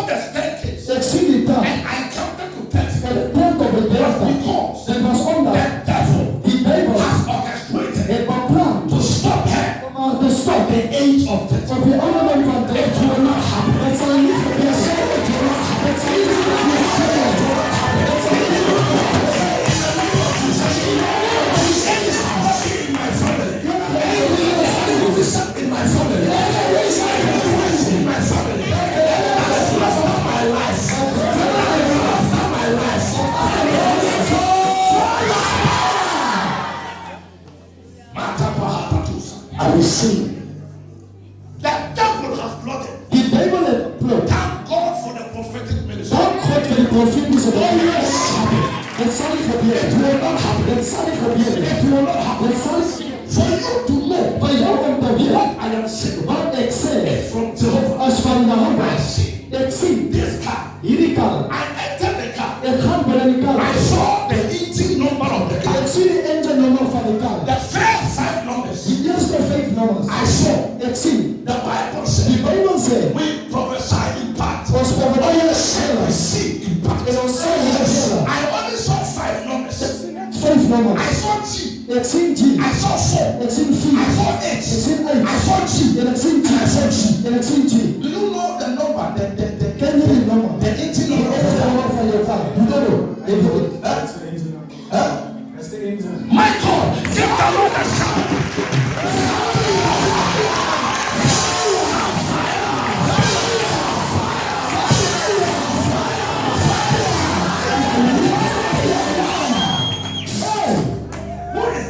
the staircase. And I counted to 30. Because that was under the devil the Bible has orchestrated plan to stop her to stop at the age of 30. of the other one. It will not happen. It's a little bit it's a little In my family. In my family. In my family. After my life. After my life. I will see. The devil has plotted. The Bible has plotted. Thank God for the prophetic ministry. Don't quote the prophetic ministry. Let's say it will not happen. Let's say it will not happen. Let's say for you to know, by your own what I am saying, what I say from Jehovah, as from the I see. Let's see this car. I entered the car. I saw the engine number of the car. Let's see the engine number for the car. The first 5 numbers. Just the 5 numbers. I saw. Let's see. The Bible said. The Bible said. We prophesy in part. Was prophesied. We see in part. I only saw 5 numbers. 5 numbers. I saw G. Let's see G. I saw 4. Let's see 3. I saw H. Let's see 8. I saw G. Let's see